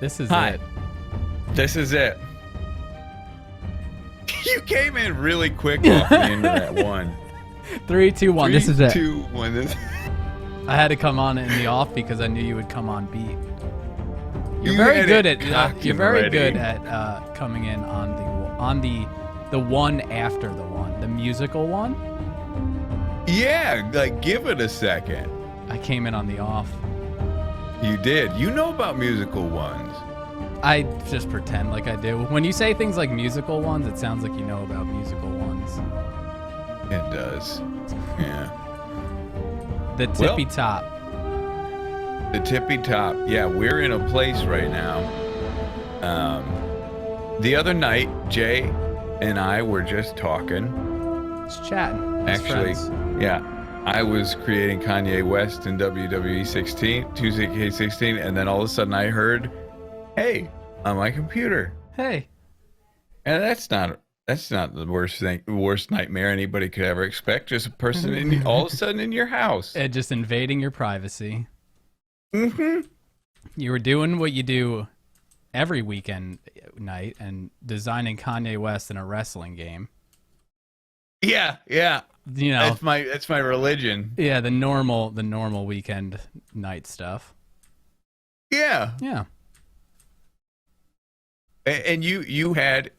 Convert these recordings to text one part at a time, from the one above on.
This is Hi. it. This is it. You came in really quick off the end of that one. 3, 2, 1. This is it. 2, 1. I had to come on in the off because I knew you would come on beat. You're You very had good it at cocked you're and very ready. good at coming in on the one after the one, the musical one. Yeah, like give it a second. I came in on the off. You did. You know about musical ones. I just pretend like I do. When you say things like musical ones, it sounds like you know about musical ones. It does. Yeah. The tippy top. The tippy top. Yeah, we're in a place right now. The other night, Jay and I were just talking. Just chatting. as Actually, friends. yeah. I was creating Kanye West in WWE 16, 2K16, and then all of a sudden I heard, "Hey, on my computer." Hey. And that's not the worst nightmare anybody could ever expect. Just a person all of a sudden in your house. Just invading your privacy. Mm-hmm. You were doing what you do every weekend night and designing Kanye West in a wrestling game. Yeah. You know, That's my religion. yeah, the normal weekend night stuff. Yeah. Yeah. And you had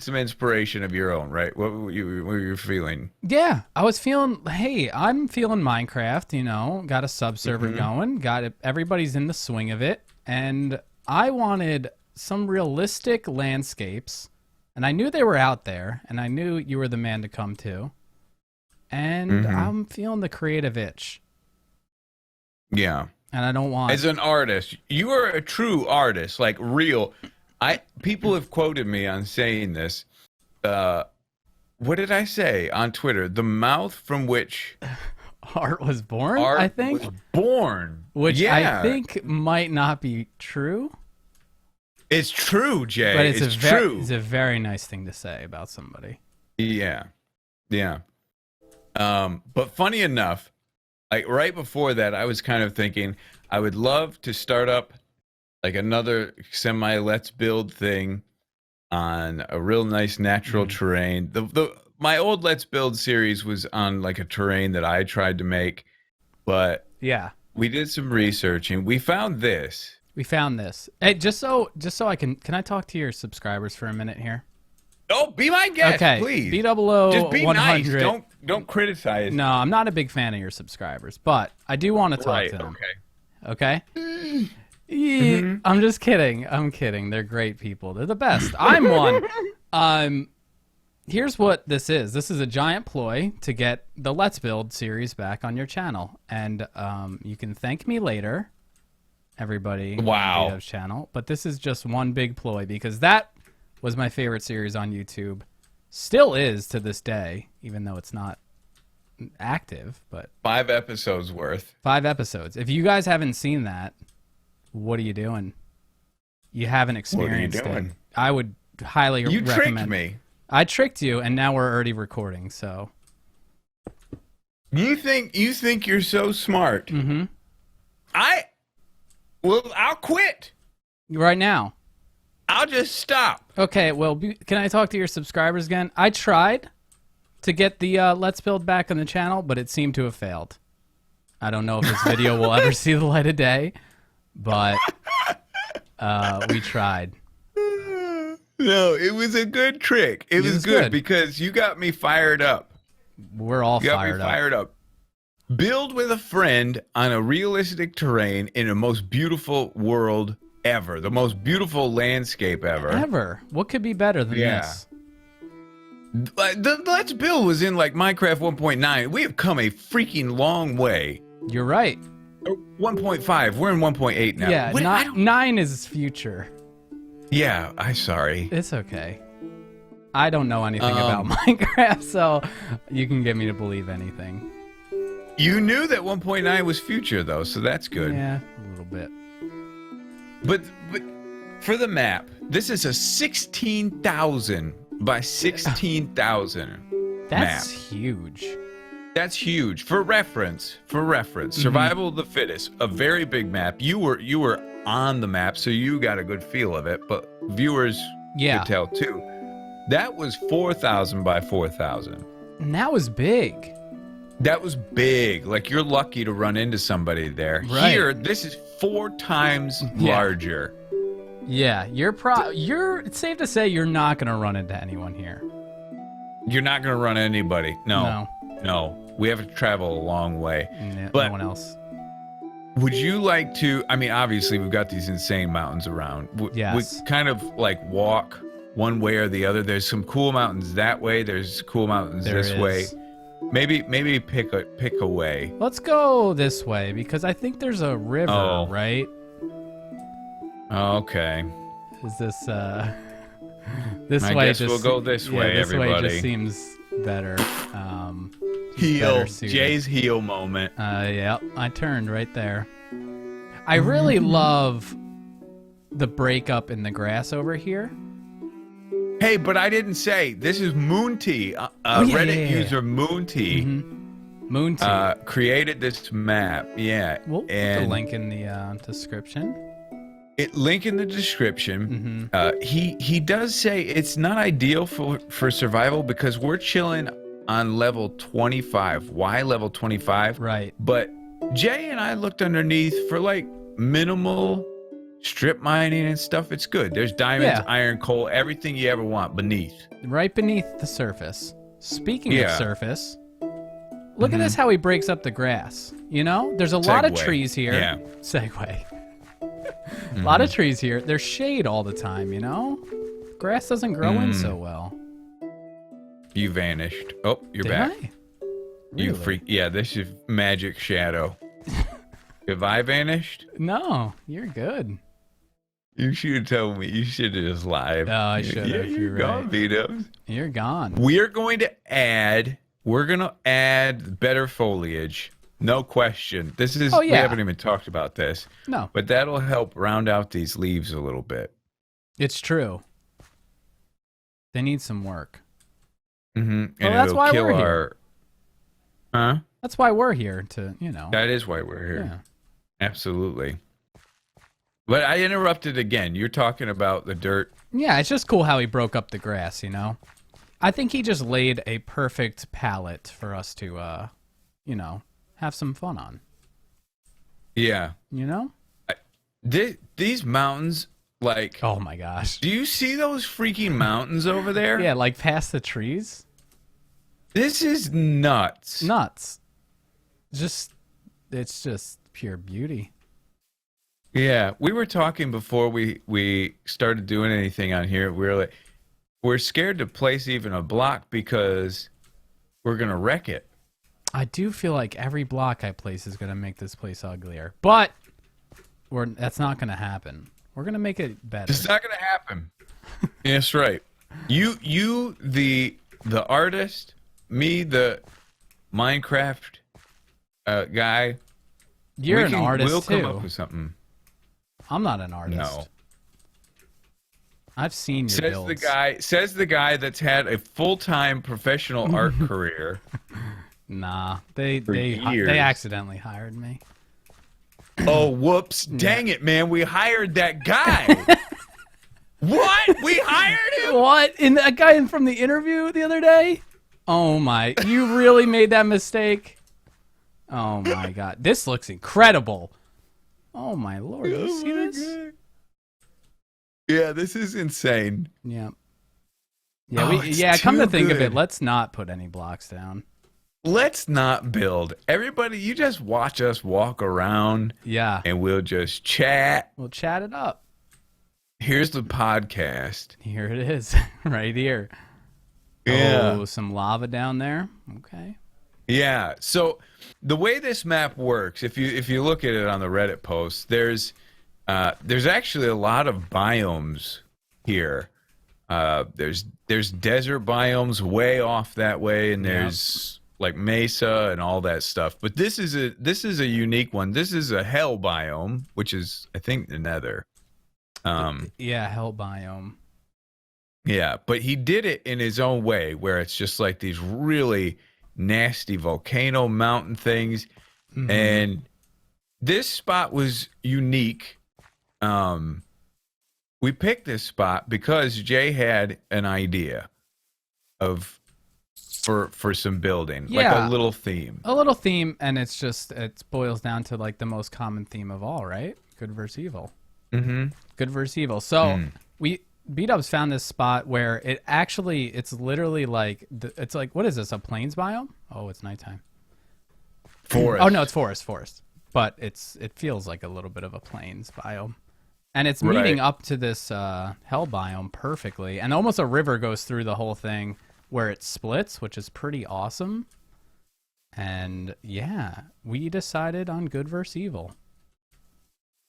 some inspiration of your own, right? What were you feeling? Yeah, I'm feeling Minecraft, you know, got a sub-server going, got it, everybody's in the swing of it, and I wanted some realistic landscapes, and I knew they were out there, and I knew you were the man to come to, and I'm feeling the creative itch, Yeah. and I don't want... As an artist, you are a true artist, like real. People have quoted me on saying this. What did I say on Twitter? The mouth from which Art was born, art I think. was born. Which yeah. I think might not be true. It's true, Jay. But it's true. true. It's a very nice thing to say about somebody. Yeah. But funny enough, like right before that, I was kind of thinking I would love to start up like another semi let's build thing on a real nice natural terrain. My old let's build series was on like a terrain that I tried to make, but Yeah. we did some research and we found this. We found this. Hey, just so I can I talk to your subscribers for a minute here? Oh, be my guest, Okay. please. B00 Just be 100. nice. Don't criticize. No, I'm not a big fan of your subscribers, but I do want to talk Right, to them. okay. Okay? I'm just kidding. I'm kidding. They're great people. They're the best. I'm one. Here's what this is. This is a giant ploy to get the Let's Build series back on your channel. And you can thank me later, everybody Wow. on Vito's channel. But this is just one big ploy because that was my favorite series on YouTube. Still is to this day, even though it's not active. But 5 episodes worth. 5 episodes. If you guys haven't seen that, what are you doing? You haven't experienced it. doing? I would highly You recommend. tricked me. I tricked you, and now we're already recording. So You think you're so smart. Mm-hmm. I'll quit. right now. I'll just stop. Okay. Well, can I talk to your subscribers again? I tried to get the Let's Build back on the channel, but it seemed to have failed. I don't know if this video will ever see the light of day, but we tried. No, it was a good trick. It was good because you got me fired up. We're all You got fired me up. fired up. Build with a friend on a realistic terrain in the most beautiful world ever. The most beautiful landscape ever. Ever. What could be better than Yeah. this? The Let's Build was in like Minecraft 1.9. We have come a freaking long way. You're right. 1.5. We're in 1.8 now. Yeah, What- I don't- 9 is future. Yeah, I'm sorry. It's okay. I don't know anything about Minecraft, so you can get me to believe anything. You knew that 1.9 was future, though, so that's good. Yeah, a little bit. But for the map, this is a 16,000 by 16,000 That's map. huge. That's huge. For reference, survival of the fittest, a very big map. You were on the map, so you got a good feel of it, but viewers could tell too. That was 4,000 by 4,000. And that was big. That was big. Like, you're lucky to run into somebody there. Right. Here, this is 4 times larger. Yeah, it's safe to say you're not going to run into anyone here. You're not going to run into anybody. No. We have to travel a long way. But no one else. Would you like to, I mean, obviously we've got these insane mountains around. Yes. We kind of like walk one way or the other. There's some cool mountains that way. There's cool mountains this way. Maybe pick a way. Let's go this way because I think there's a river, right? Okay. Is this this I way guess we'll go this way, this everybody. way just seems better. Heel. Jay's heel moment. Yeah, I turned right there. I really love the breakup in the grass over here. Hey, but I didn't say this is Moon Tea. Reddit user Moon Tea. Moon Tea created this map. Yeah, we'll put the link in the description. Link in the description. He does say it's not ideal for survival because we're chilling on level 25. Why level 25? Right. But Jay and I looked underneath for like minimal strip mining and stuff. It's good. There's diamonds, iron, coal, everything you ever want beneath. Right beneath the surface. Speaking of surface, look at this how he breaks up the grass. You know, there's a lot of trees here. Yeah. Segue. A lot of trees here. There's shade all the time, you know? Grass doesn't grow in so well. You vanished. Oh, you're back. Really? You freak. Yeah, this is magic shadow. Have I vanished? No, you're good. You should have told me. You should have just lied. No, I should have. Yeah, you're right. gone, Vito. You're gone. We're going to add better foliage. No question. This is, we haven't even talked about this. No. But that'll help round out these leaves a little bit. It's true. They need some work. And that's why we're here. Huh? That's why we're here to, you know. That is why we're here. Yeah. Absolutely. But I interrupted again. You're talking about the dirt. Yeah, it's just cool how he broke up the grass, you know? I think he just laid a perfect palette for us to, you know, have some fun on. Yeah. You know? These mountains, like... Oh, my gosh. Do you see those freaking mountains over there? Yeah, like past the trees. This is nuts. Nuts. It's just pure beauty. Yeah, we were talking before we started doing anything on here. We were like, we're scared to place even a block because we're going to wreck it. I do feel like every block I place is going to make this place uglier. But that's not going to happen. We're going to make it better. It's not going to happen. That's right. You the artist, me the Minecraft guy. You're an artist we'll too. Come up with something. I'm not an artist. No. I've seen your builds. Says the guy that's had a full-time professional art career. Nah, they accidentally hired me. Oh, whoops. Dang it, man. We hired that guy. What? We hired him? What? In that guy from the interview the other day? Oh my, you really made that mistake? Oh my God. This looks incredible. Oh my Lord. Do you see this? God. Yeah, this is insane. Yeah. Yeah, come to think of it, let's not put any blocks down. Let's not build. Everybody, you just watch us walk around. Yeah. And we'll just chat. We'll chat it up. Here's the podcast. Here it is. Right here. Yeah. Oh, some lava down there. Okay. Yeah. So the way this map works, if you look at it on the Reddit post, there's actually a lot of biomes here. There's desert biomes way off that way, and there's like mesa and all that stuff. But this is a unique one. This is a hell biome, which is I think the Nether. Yeah, hell biome. Yeah, but he did it in his own way, where it's just like these really nasty volcano mountain things. And this spot was unique we picked this spot because Jay had an idea of for some building, like a Yeah. little theme. A little theme, and it boils down to like the most common theme of all, right? Good versus evil. Mm-hmm. Good versus evil. So we B-Dubs found this spot where it's literally like it's like, what is this? A plains biome? Oh, it's nighttime. Forest. Oh no, it's forest. But it feels like a little bit of a plains biome. And it's meeting up to this hell biome perfectly. And almost a river goes through the whole thing where it splits, which is pretty awesome. And yeah, we decided on good versus evil.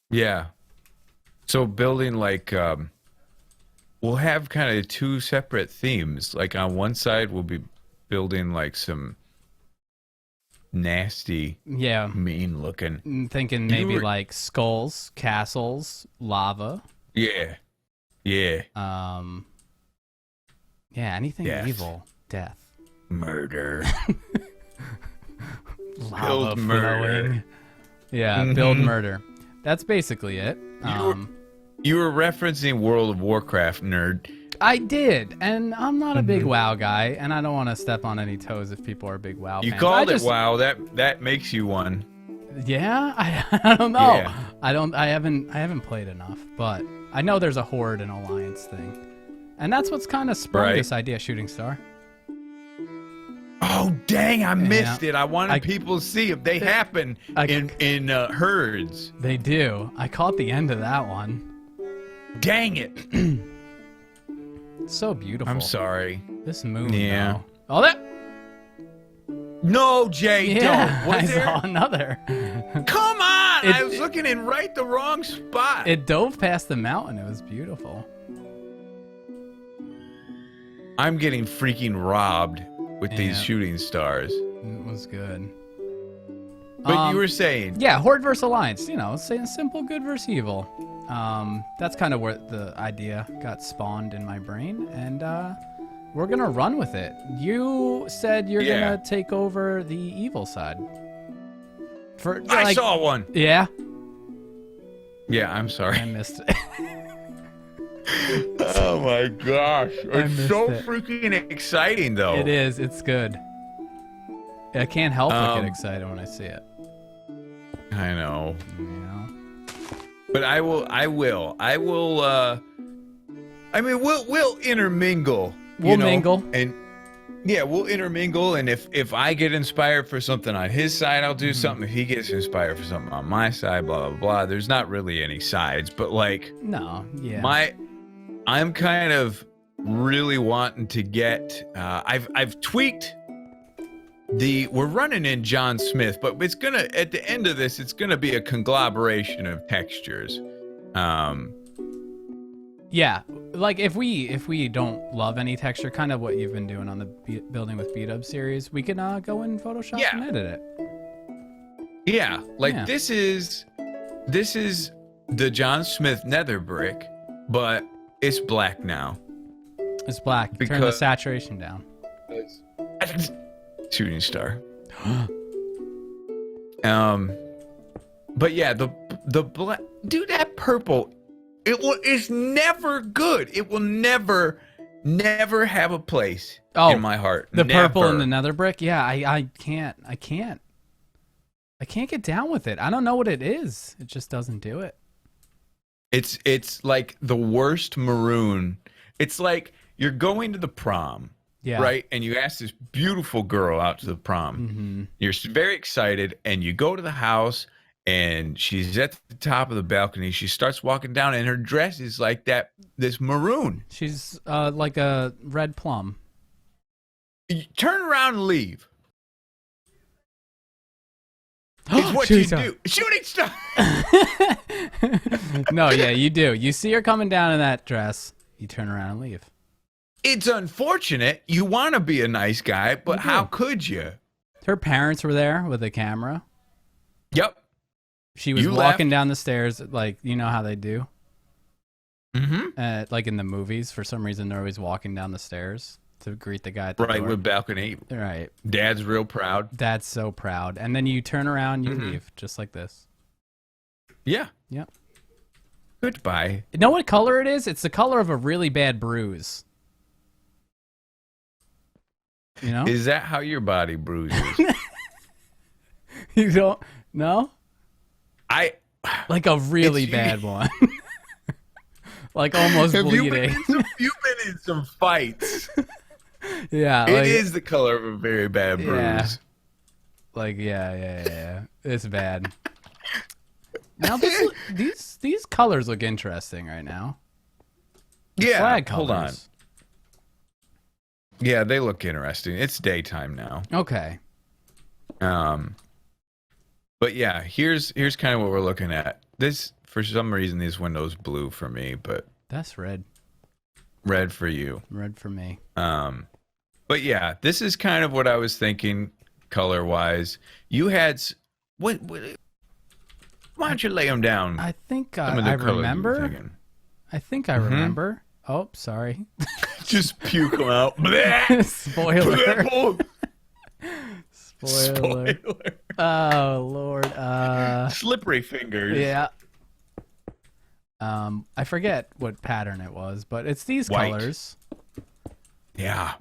Yeah. So building like we'll have kind of two separate themes. Like on one side we'll be building like some nasty, mean looking. I'm thinking maybe like skulls, castles, lava. Yeah. Yeah. Yeah, anything Death. Evil. Death. Murder. Lava Build murder. flowing. Yeah, build murder. That's basically it. You were referencing World of Warcraft, nerd. I did, and I'm not a big WoW guy, and I don't want to step on any toes if people are big WoW You fans. called it WoW. That makes you one. Yeah, I don't know. Yeah. I haven't played enough, but I know there's a Horde and Alliance thing, and that's what's kind of sprung this idea, Shooting Star. Oh dang! I missed it. I wanted people to see if they happen in herds. They do. I caught the end of that one. Dang it! It's so beautiful. I'm sorry. This moon. Yeah. Though. Oh, that. No, Jay, Yeah, don't. I saw another. Come on! I was looking in the wrong spot. It dove past the mountain. It was beautiful. I'm getting freaking robbed with these shooting stars. It was good. But you were saying... Yeah, Horde versus Alliance. You know, saying simple good versus evil. That's kind of where the idea got spawned in my brain, and we're gonna run with it. You said you're gonna take over the evil side. I saw one. Yeah. Yeah, I'm sorry. I missed it. Oh my gosh. It's so freaking exciting though. It is. It's good. I can't help but get excited when I see it. I know. Yeah. But I will I mean we'll intermingle. We'll mingle. And yeah, we'll intermingle, and if I get inspired for something on his side, I'll do something. If he gets inspired for something on my side, blah blah blah. There's not really any sides, but like I'm kind of really wanting to get I've tweaked we're running in John Smith, but it's gonna at the end of this it's gonna be a conglomeration of textures. Yeah, like if we don't love any texture, kind of what you've been doing on the Building with B-Dub series, we can go in Photoshop and edit it. Yeah, like this is the John Smith nether brick, but it's black now. It's black. Turn the saturation down. Shooting star. But yeah, the black, dude, that purple, it's never good. It will never have a place in my heart. The purple and the nether brick. Yeah, I can't get down with it. I don't know what it is. It just doesn't do it. It's like the worst maroon. It's like you're going to the prom. Yeah. Right? And you ask this beautiful girl out to the prom. Mm-hmm. You're very excited, and you go to the house, and she's at the top of the balcony. She starts walking down, and her dress is like this maroon. She's like a red plum. You turn around and leave. It's what you do. Shooting star. No, yeah, you do. You see her coming down in that dress, you turn around and leave. It's unfortunate. You want to be a nice guy, but how could you? Her parents were there with a camera. Yep. She was walking down the stairs, like, you know how they do? Mm-hmm. Like in the movies, for some reason, they're always walking down the stairs to greet the guy at the door. Right, with balcony. Right. Dad's real proud. Dad's so proud. And then you turn around, you leave, just like this. Yeah. Yep. Goodbye. You know what color it is? It's the color of a really bad bruise. You know? Is that how your body bruises? You don't know? I Like a really bad one. Like almost have bleeding. You've been in some fights. Yeah. It is the color of a very bad bruise. Yeah. Like yeah. It's bad. Now these colors look interesting right now. Yeah. Flag colors. Hold on. Yeah, they look interesting. It's daytime now. Okay. But yeah, here's kind of what we're looking at. This, for some reason, these windows blue for me, but That's red. red for you. Red for me. But yeah, this is kind of what I was thinking color wise. You had what? Why don't you lay them down? I think Some of the I colors you were remember. thinking. I think I remember. Oh, sorry. Just puke them out. Bleh. Spoiler. Spoiler. Spoiler. Oh Lord. Slippery fingers. Yeah. I forget what pattern it was, but it's these White. colors. Yeah.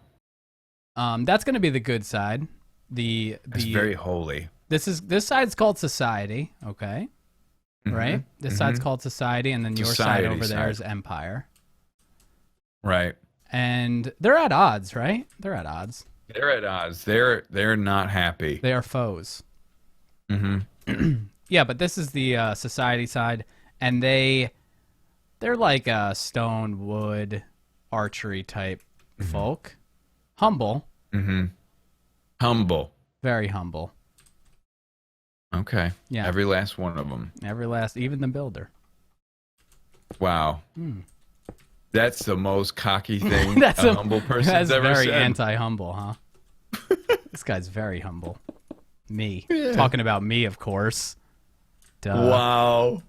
That's gonna be the good side. It's very holy. This side's called society, okay? Right? This side's called society, and then your Society side over there side. is empire. Right. And they're at odds, right? They're at odds. They're at odds. They're not happy. They are foes. Mm-hmm. Yeah, but this is the society side, and they're like a stone wood archery type folk. Humble. Mm-hmm. Humble. Very humble. Okay. Yeah. Every last one of them. Even the builder. Wow. That's the most cocky thing That's a humble person's That's ever very said. anti-humble, huh? This guy's very humble. Me. Talking about me, of course. Duh. Wow.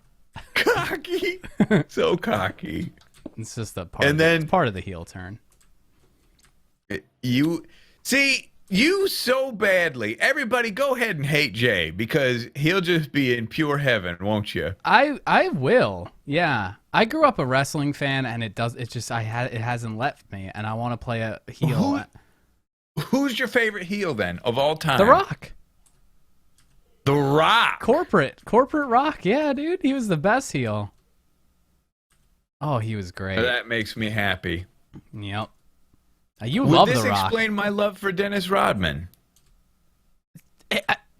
Cocky. So cocky. It's just a part, And then- part of the heel turn. You see, you so badly. Everybody go ahead and hate Jay because he'll just be in pure heaven, won't you? I will. Yeah. I grew up a wrestling fan, and it hasn't left me, and I want to play a heel. Who's your favorite heel then of all time? The Rock. The Rock. Corporate Rock. Yeah, dude. He was the best heel. Oh, he was great. That makes me happy. Yep. You Would love this The Rock. explain my love for Dennis Rodman?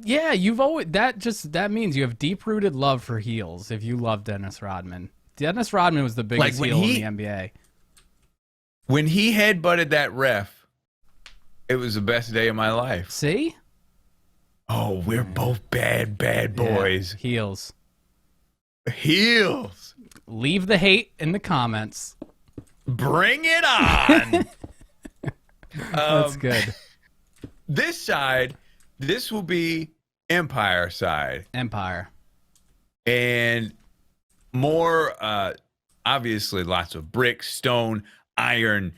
Yeah, that means you have deep-rooted love for heels if you love Dennis Rodman. Dennis Rodman was the biggest Like heel in the NBA. When he headbutted that ref, it was the best day of my life. See? Oh, we're both bad boys. Yeah, heels. Heels. Leave the hate in the comments. Bring it on. That's good. This side, this will be Empire side. Empire. And more, obviously, lots of brick, stone, iron,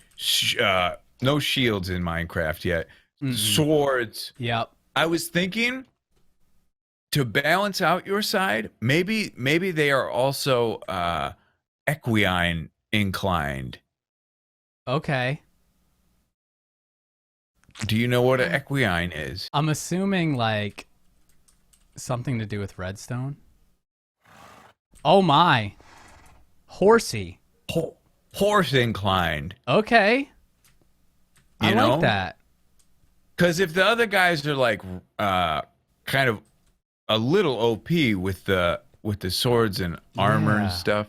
no shields in Minecraft yet. Swords. Yep. I was thinking to balance out your side, maybe they are also equine inclined. Okay. Do you know what an equine is? I'm assuming like something to do with redstone. Oh my. Horsey. Horse inclined. Okay. I You know? like that. Because if the other guys are like kind of a little OP with the swords and armor Yeah. and stuff,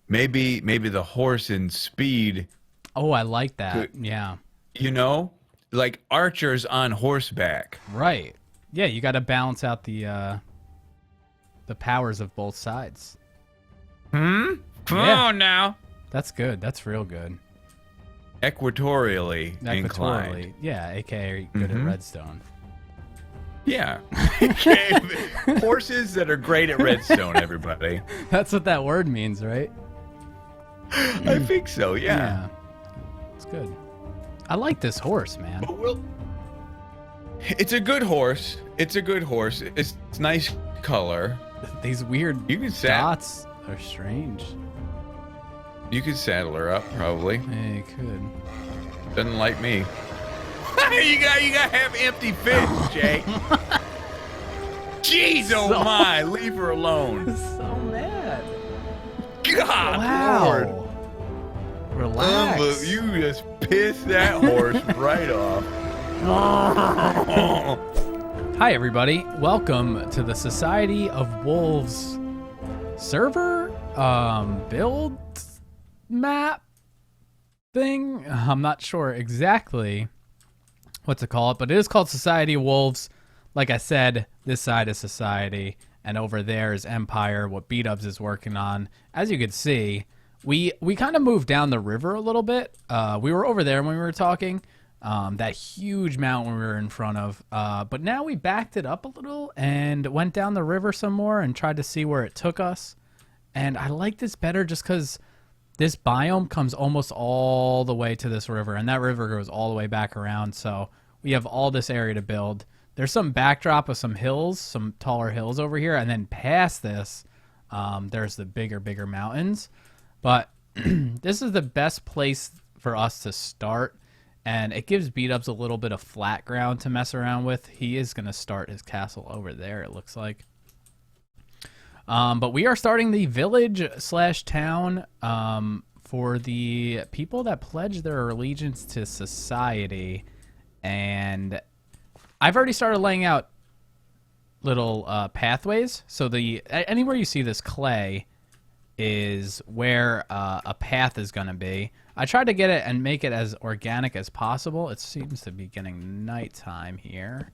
maybe the horse in speed, Oh, I like that. Yeah. you know, like archers on horseback. Right. Yeah, you got to balance out the powers of both sides. Come Yeah. on now. That's good. That's real good. Equatorially inclined. Equatorially. Yeah, aka good at redstone. Yeah. Horses that are great at redstone, everybody. That's what that word means, right? I think so, yeah. It's good. I like this horse, man. But it's a good horse. It's a good horse. It's nice color. These weird You can sat. dots are strange. You could saddle her up, probably. Yeah, you could. Doesn't like me. you got half empty fish, Jake. Jeez, oh my! Leave her alone. So mad. God, Wow. Lord. Relax. You just pissed that horse right off. Hi, everybody. Welcome to the Society of Wolves server build map thing. I'm not sure exactly what to call it, but it is called Society of Wolves. Like I said, this side is Society, and over there is Empire, what B-Dubs is working on. As you can see, we kind of moved down the river a little bit. We were over there when we were talking, that huge mountain we were in front of. But now we backed it up a little and went down the river some more and tried to see where it took us. And I like this better just because this biome comes almost all the way to this river, and that river goes all the way back around. So we have all this area to build. There's some backdrop of some hills, some taller hills over here, and then past this, there's the bigger mountains. But this is the best place for us to start, and it gives B-Dubs a little bit of flat ground to mess around with. He is going to start his castle over there, it looks like. But we are starting the village/town for the people that pledge their allegiance to society, and I've already started laying out little pathways. So anywhere you see this clay is where a path is going to be. I tried to get it and make it as organic as possible. It seems to be getting nighttime here.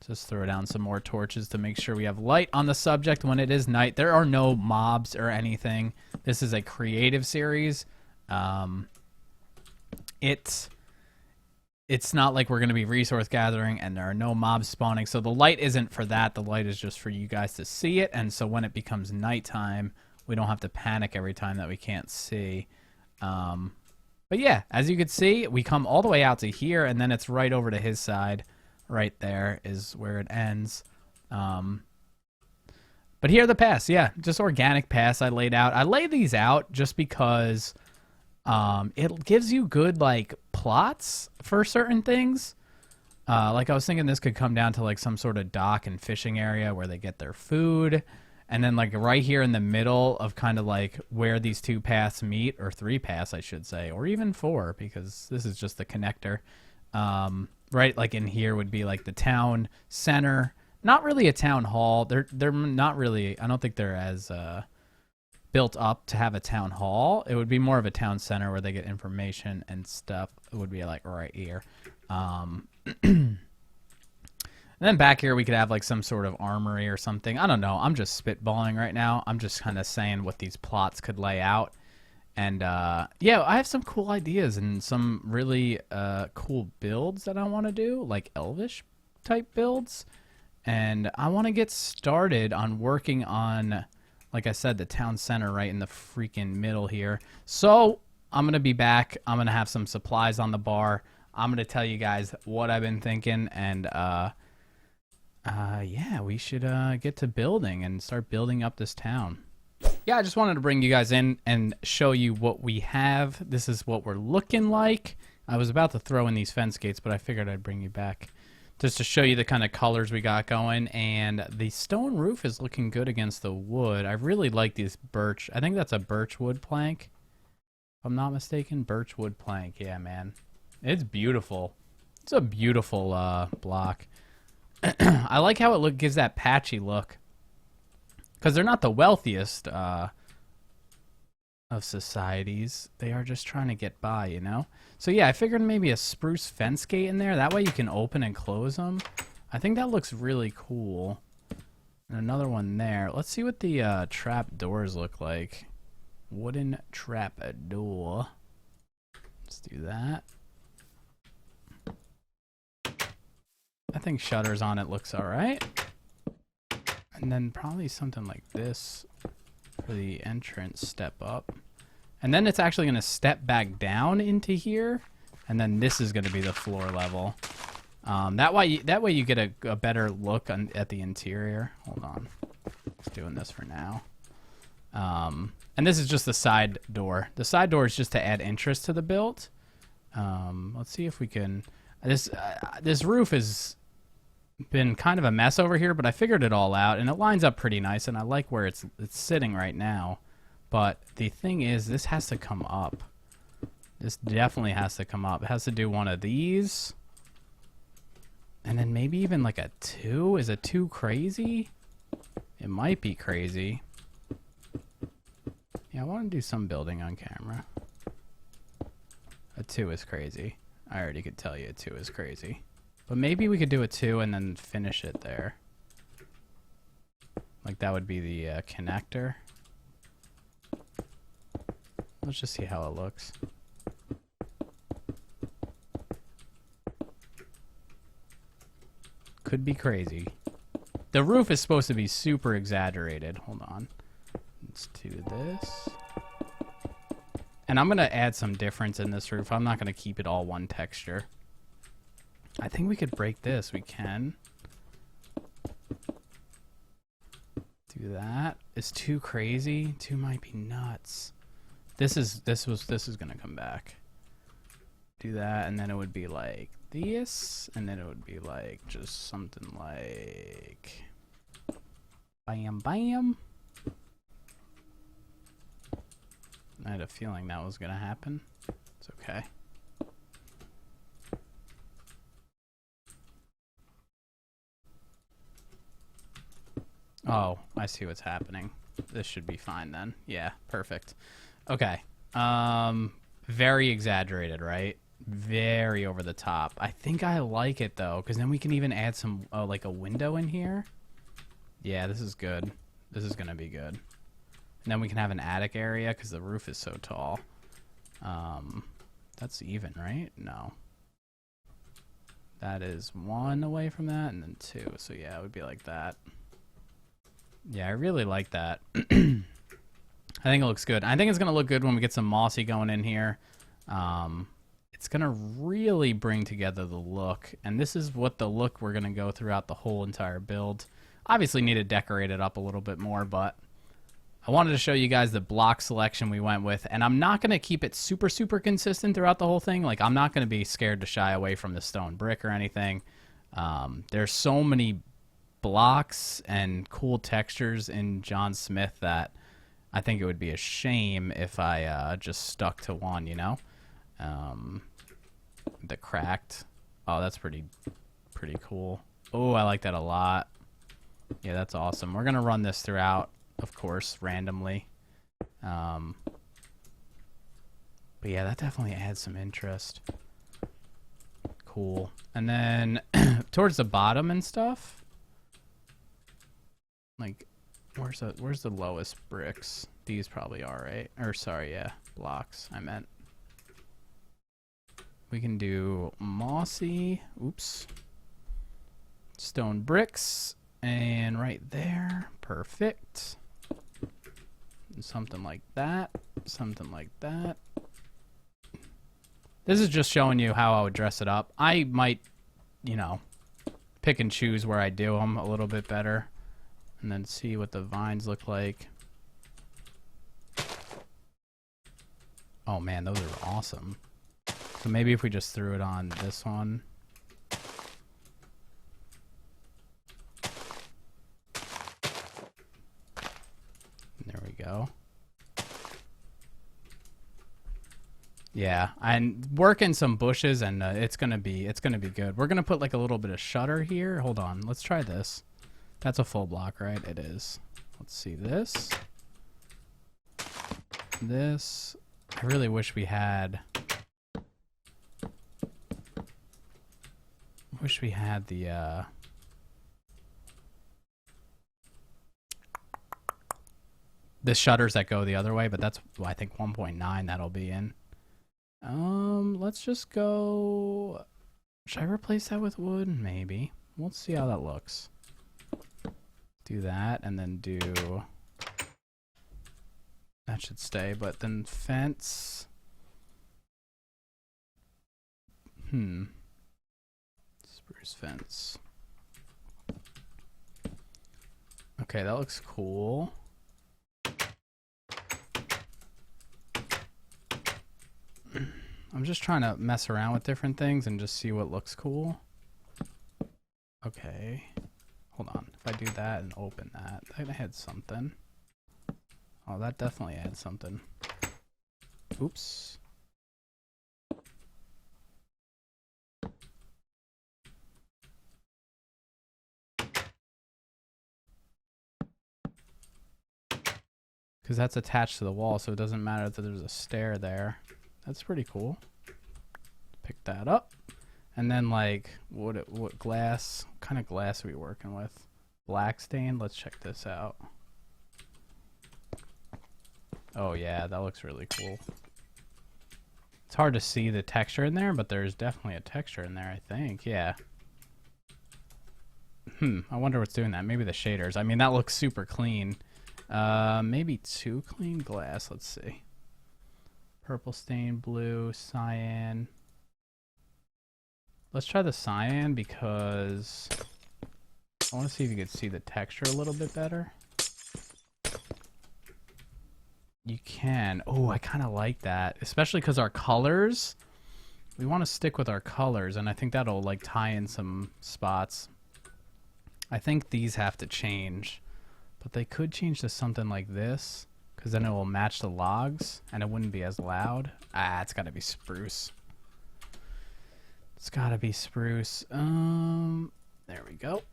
Just throw down some more torches to make sure we have light on the subject when it is night. There are no mobs or anything. This is a creative series. It's not like we're going to be resource gathering and there are no mobs spawning. So the light isn't for that. The light is just for you guys to see it. And so when it becomes nighttime, we don't have to panic every time that we can't see. But yeah, as you can see, we come all the way out to here, and then it's right over to his side. Right there is where it ends. But here are the paths. Yeah, just organic paths I laid out. I lay these out just because it gives you good, like, plots for certain things. Like, I was thinking this could come down to, like, some sort of dock and fishing area where they get their food. And then, like, right here in the middle of kind of, like, where these two paths meet, or three paths, I should say, or even four, because this is just the connector. Right, like, in here would be, like, the town center. Not really a town hall. They're not really, I don't think they're as built up to have a town hall. It would be more of a town center where they get information and stuff. It would be, like, right here. And then back here we could have, like, some sort of armory or something. I don't know. I'm just spitballing right now. I'm just kind of saying what these plots could lay out. And, yeah, I have some cool ideas and some really cool builds that I want to do, like Elvish-type builds. And I want to get started on working on, like I said, the town center right in the freaking middle here. So I'm going to be back. I'm going to have some supplies on the bar. I'm going to tell you guys what I've been thinking. And, yeah, we should get to building and start building up this town. Yeah, I just wanted to bring you guys in and show you what we have. This is what we're looking like. I was about to throw in these fence gates, but I figured I'd bring you back just to show you the kind of colors we got going. And the stone roof is looking good against the wood. I really like this birch. I think that's a birch wood plank, if I'm not mistaken. Birch wood plank. Yeah, man. It's beautiful. It's a beautiful block. I like how it gives that patchy look. Because they're not the wealthiest of societies. They are just trying to get by, you know? So yeah, I figured maybe a spruce fence gate in there. That way you can open and close them. I think that looks really cool. And another one there. Let's see what the trap doors look like. Wooden trap door. Let's do that. I think shutters on it looks alright. And then probably something like this for the entrance step up. And then it's actually going to step back down into here. And then this is going to be the floor level. That way you get a better look at the interior. Hold on. Just doing this for now. And this is just the side door. The side door is just to add interest to the build. Let's see if we can. This roof has been kind of a mess over here, but I figured it all out, and it lines up pretty nice, and I like where it's sitting right now. But the thing is, this has to come up. This definitely has to come up. It has to do one of these. And then maybe even like a 2. Is a 2 crazy? It might be crazy. Yeah, I want to do some building on camera. A 2 is crazy. I already could tell you a 2 is crazy. But maybe we could do a 2 and then finish it there. Like that would be the connector. Let's just see how it looks. Could be crazy. The roof is supposed to be super exaggerated. Hold on. Let's do this. And I'm going to add some difference in this roof. I'm not going to keep it all one texture. I think we could break this. We can. Do that. It's too crazy. 2 might be nuts. This is going to come back. Do that, and then it would be like this, and then it would be like just something like bam, bam. I had a feeling that was going to happen. It's okay. Oh, I see what's happening. This should be fine then. Yeah, perfect. Okay. Very exaggerated, right? Very over the top. I think I like it though, because then we can even add some like a window in here. Yeah, this is good. This is gonna be good. And then we can have an attic area because the roof is so tall. That's even, right? No. That is 1 away from that, and then 2. So yeah, it would be like that. Yeah, I really like that. I think it looks good. I think it's going to look good when we get some mossy going in here. It's going to really bring together the look. And this is what the look we're going to go throughout the whole entire build. Obviously need to decorate it up a little bit more, but I wanted to show you guys the block selection we went with. And I'm not going to keep it super, super consistent throughout the whole thing. Like, I'm not going to be scared to shy away from the stone brick or anything. There's so many blocks and cool textures in John Smith that I think it would be a shame if I just stuck to one, you know? The cracked. Oh, that's pretty cool. Oh, I like that a lot. Yeah, that's awesome. We're going to run this throughout, of course, randomly. But yeah, that definitely adds some interest. Cool. And then towards the bottom and stuff, like, where's the lowest bricks? These probably are, right? Or sorry, yeah, blocks, I meant. We can do mossy, oops, stone bricks, and right there, perfect. And something like that, something like that. This is just showing you how I would dress it up. I might, you know, pick and choose where I do them a little bit better. And then see what the vines look like. Oh man, those are awesome. So maybe if we just threw it on this one. There we go. Yeah, and working some bushes, and it's gonna be good. We're gonna put like a little bit of shutter here. Hold on, let's try this. That's a full block, right? It is. Let's see this. This. I really wish we had. Wish we had the. The shutters that go the other way, but that's I think 1.9 that'll be in. Let's just go. Should I replace that with wood? Maybe. Let's see how that looks. Do that, and then do... That should stay, but then fence... Spruce fence. Okay, that looks cool. I'm just trying to mess around with different things and just see what looks cool. Okay. Hold on. If I do that and open that, that adds something. Oh, that definitely adds something. Oops. Because that's attached to the wall, so it doesn't matter that there's a stair there. That's pretty cool. Pick that up. And then, like, what glass? What kind of glass are we working with? Black stain? Let's check this out. Oh, yeah, that looks really cool. It's hard to see the texture in there, but there's definitely a texture in there, I think. Yeah. I wonder what's doing that. Maybe the shaders. I mean, that looks super clean. Maybe too clean glass. Let's see. Purple stain, blue, cyan. Let's try the cyan because I want to see if you could see the texture a little bit better. You can. Oh, I kind of like that, especially because our colors. We want to stick with our colors, and I think that'll like tie in some spots. I think these have to change. But they could change to something like this, because then it will match the logs, and it wouldn't be as loud. Ah, it's got to be spruce. It's got to be spruce. There we go.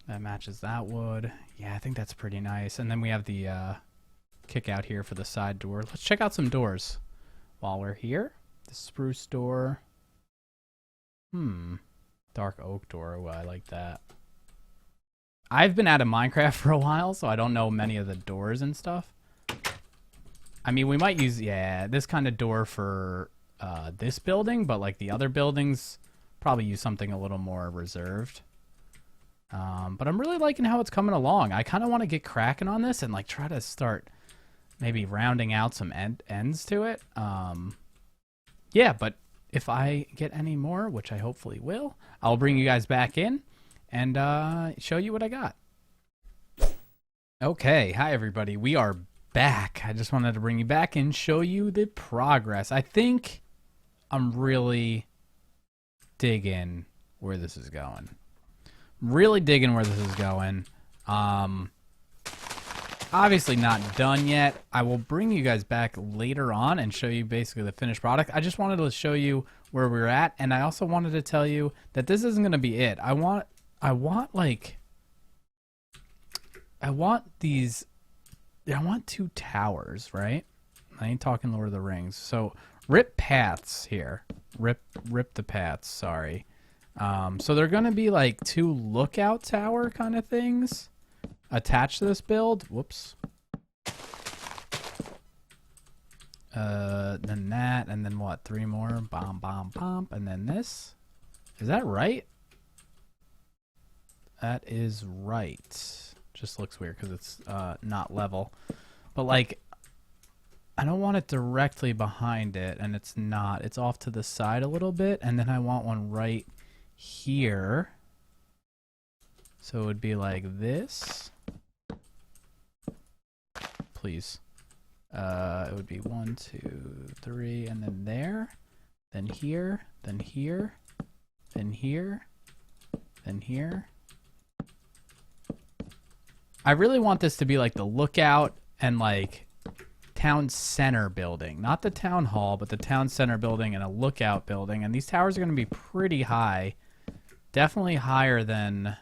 That matches that wood. Yeah, I think that's pretty nice. And then we have the kick out here for the side door. Let's check out some doors while we're here. The spruce door. Dark oak door. Oh, I like that. I've been out of Minecraft for a while, so I don't know many of the doors and stuff. I mean, we might use, yeah, this kind of door for this building, but like the other buildings, probably use something a little more reserved. But I'm really liking how it's coming along. I kind of want to get cracking on this and like try to start maybe rounding out some ends to it. Yeah, but if I get any more, which I hopefully will, I'll bring you guys back in and show you what I got. Okay, hi everybody. We are back. I just wanted to bring you back and show you the progress. I think I'm really digging where this is going. Really digging where this is going. Obviously not done yet. I will bring you guys back later on and show you basically the finished product. I just wanted to show you where we're at, and I also wanted to tell you that this isn't going to be it. I want two towers, right? I ain't talking Lord of the Rings. So rip paths here. Rip the paths, sorry. So they're going to be like two lookout tower kind of things attached to this build. Whoops. Then that, and then what? Three more. Bomb, bomb, bomb. And then this. Is that right? That is right. Just looks weird because it's not level. But like, I don't want it directly behind it, and it's not. It's off to the side a little bit, and then I want one right here. So it would be like this. Please. It would be 1, 2, 3, and then there. Then here. Then here. Then here. Then here. I really want this to be like the lookout and like town center building. Not the town hall, but the town center building and a lookout building. And these towers are going to be pretty high. Definitely higher than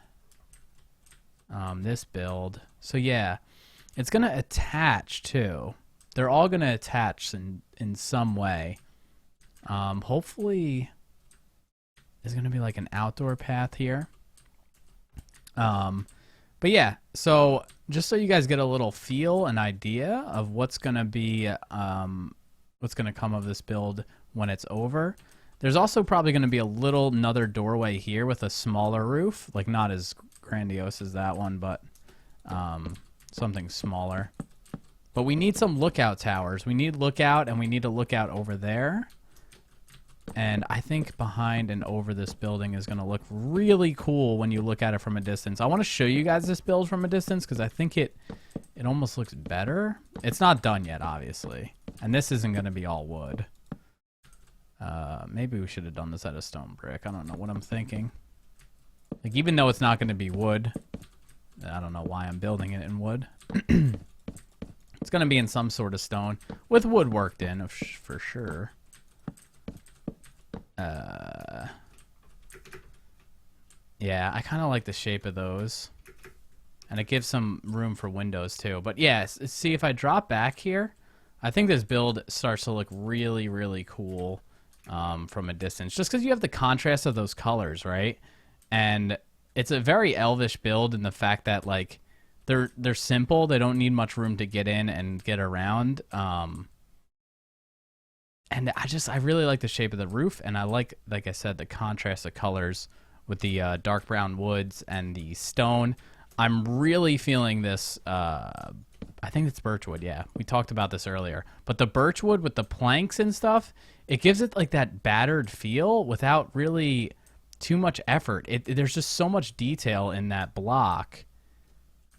this build. So yeah, it's going to attach too. They're all going to attach in some way. Hopefully there's going to be like an outdoor path here. But yeah, so just so you guys get a little feel, an idea of what's going to be, what's going to come of this build when it's over. There's also probably going to be another doorway here with a smaller roof, like not as grandiose as that one, but something smaller. But we need some lookout towers. We need lookout, and we need a lookout over there. And I think behind and over this building is going to look really cool when you look at it from a distance. I want to show you guys this build from a distance because I think it almost looks better. It's not done yet, obviously. And this isn't going to be all wood. Maybe we should have done this out of stone brick. I don't know what I'm thinking. Like, even though it's not going to be wood, I don't know why I'm building it in wood. It's going to be in some sort of stone with wood worked in, for sure. Yeah, I kind of like the shape of those. And it gives some room for windows, too. But, yeah, see, if I drop back here, I think this build starts to look really, really cool from a distance. Just because you have the contrast of those colors, right? And it's a very elvish build in the fact that, like, they're simple. They don't need much room to get in and get around. And I really like the shape of the roof, and I like I said, the contrast of colors with the dark brown woods and the stone. I'm really feeling this. I think it's birchwood. Yeah, we talked about this earlier. But the birchwood with the planks and stuff, it gives it like that battered feel without really too much effort. There's just so much detail in that block.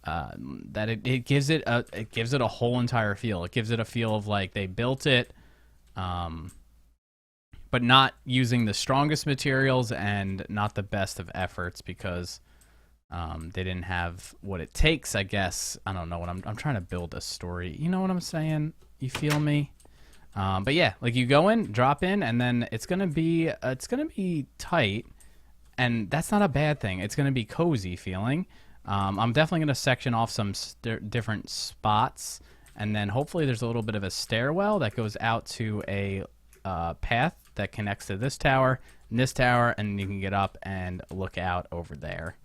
That it gives it a whole entire feel. It gives it a feel of like they built it, but not using the strongest materials and not the best of efforts because they didn't have what it takes. I guess I don't know what I'm trying to build a story. You know what I'm saying? You feel me? But yeah, like you go in, drop in, and then it's gonna be tight, and that's not a bad thing. It's gonna be cozy feeling. I'm definitely going to section off some different spots, and then hopefully there's a little bit of a stairwell that goes out to a path that connects to this tower and this tower, and you can get up and look out over there.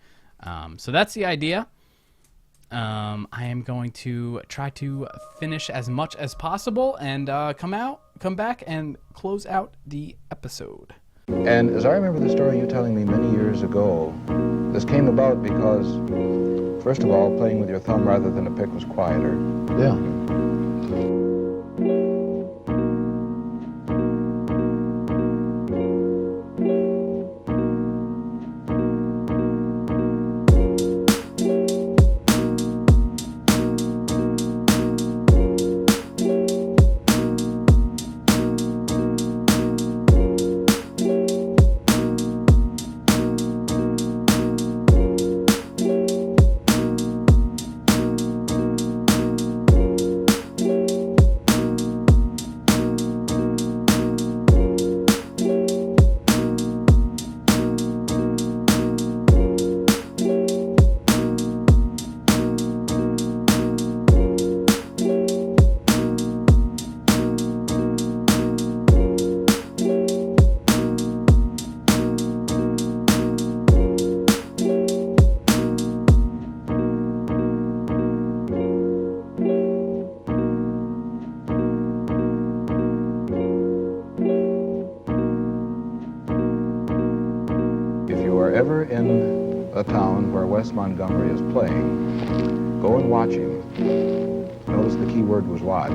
So that's the idea. I am going to try to finish as much as possible and come back and close out the episode. And as I remember the story you telling me many years ago, this came about because, first of all, playing with your thumb rather than a pick was quieter. Yeah. Ever in a town where Wes Montgomery is playing, go and watch him. Notice the key word was watch.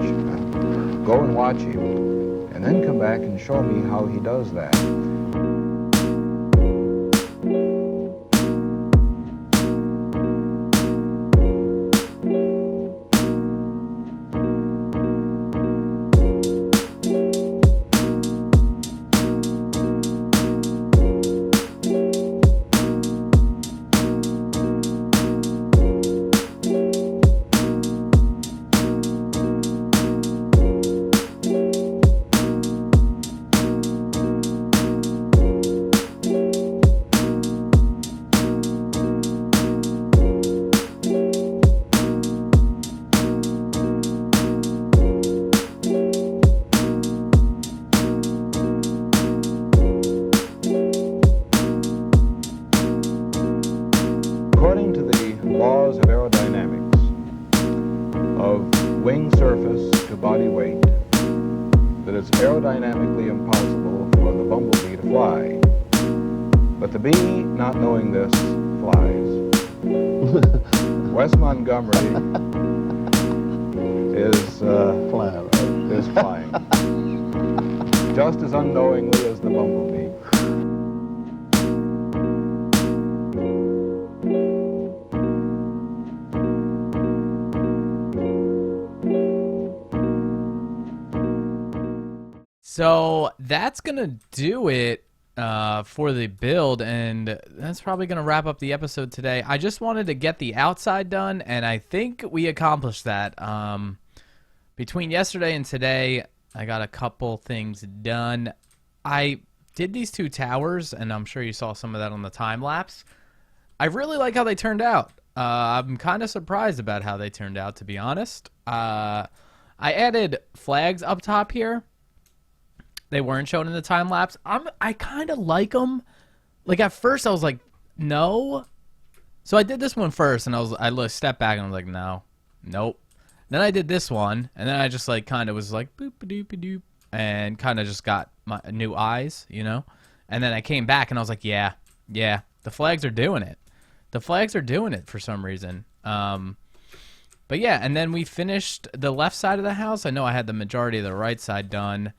Go and watch him, and then come back and show me how he does that. According to the laws of aerodynamics, of wing surface to body weight, that it's aerodynamically impossible for the bumblebee to fly. But the bee, not knowing this, flies. Wes Montgomery is flying. Just as unknowingly as the bumblebee. So that's going to do it for the build, and that's probably going to wrap up the episode today. I just wanted to get the outside done, and I think we accomplished that. Between yesterday and today, I got a couple things done. I did these 2 towers, and I'm sure you saw some of that on the time lapse. I really like how they turned out. I'm kind of surprised about how they turned out, to be honest. I added flags up top here. They weren't shown in the time lapse. I kind of like them. Like at first I was like, no. So I did this one first, and I stepped back and I was like, no, nope. Then I did this one, and then I just like kind of was like boop a doop a doop, and kind of just got my new eyes, you know. And then I came back and I was like, yeah, the flags are doing it. The flags are doing it for some reason. But yeah, and then we finished the left side of the house. I know I had the majority of the right side done.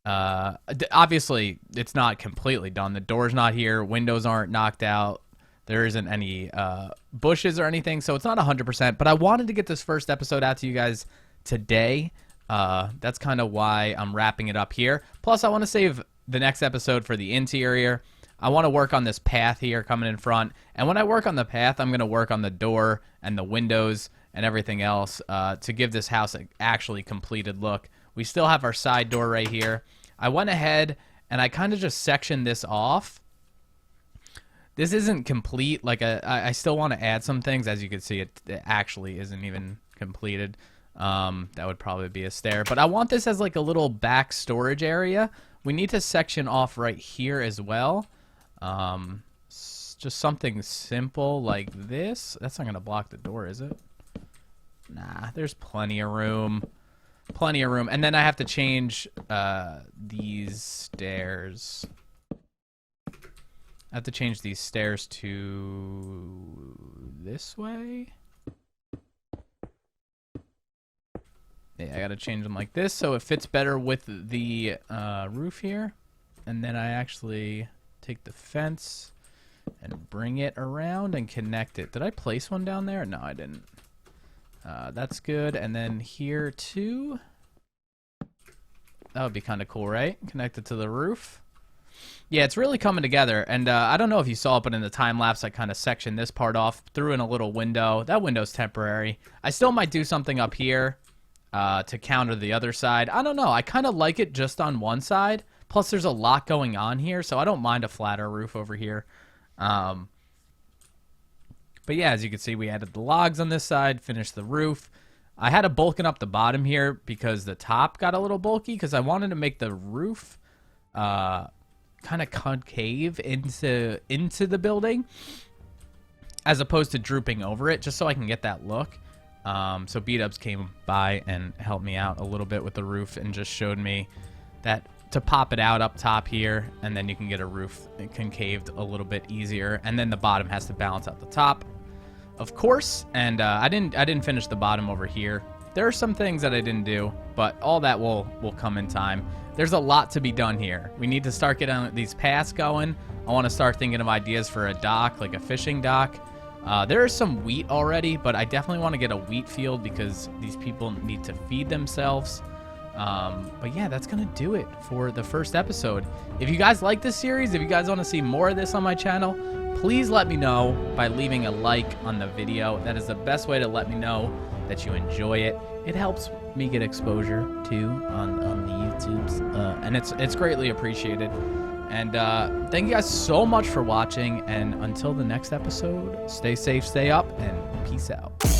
Obviously, it's not completely done. The door's not here. Windows aren't knocked out. There isn't any bushes or anything, so it's not 100%. But I wanted to get this first episode out to you guys today. That's kind of why I'm wrapping it up here. Plus, I want to save the next episode for the interior. I want to work on this path here coming in front. And when I work on the path, I'm going to work on the door and the windows and everything else to give this house an actually completed look. We still have our side door right here. I went ahead and I kind of just sectioned this off. This isn't complete. Like I still want to add some things. As you can see, it actually isn't even completed. That would probably be a stair. But I want this as like a little back storage area. We need to section off right here as well. Just something simple like this. That's not going to block the door, is it? Nah, there's plenty of room. Plenty of room. And then I have to change these stairs. I have to change these stairs to this way. Yeah, I got to change them like this so it fits better with the roof here. And then I actually take the fence and bring it around and connect it. Did I place one down there? No, I didn't. That's good. And then here too. That would be kind of cool, right? Connected to the roof. Yeah, it's really coming together. And I don't know if you saw it, but in the time lapse, I kind of sectioned this part off, threw in a little window. That window's temporary. I still might do something up here to counter the other side. I don't know. I kind of like it just on one side. Plus, there's a lot going on here, so I don't mind a flatter roof over here. But yeah, as you can see, we added the logs on this side, finished the roof. I had to bulking up the bottom here because the top got a little bulky because I wanted to make the roof kind of concave into the building as opposed to drooping over it, just so I can get that look. So B-Dubs came by and helped me out a little bit with the roof and just showed me that to pop it out up top here, and then you can get a roof concaved a little bit easier, and then the bottom has to balance out the top, of course. And I didn't finish the bottom over here. There are some things that I didn't do, but all that will come in time. There's a lot to be done here. We need to start getting these paths going. I want to start thinking of ideas for a dock, like a fishing dock. There is some wheat already, but I definitely want to get a wheat field because these people need to feed themselves. But yeah, that's gonna do it for the first episode. If you guys like this series, if you guys want to see more of this on my channel, please let me know by leaving a like on the video. That is the best way to let me know that you enjoy it. It helps me get exposure too on the YouTubes, and it's greatly appreciated. And thank you guys so much for watching, and until the next episode, stay safe, stay up, and peace out.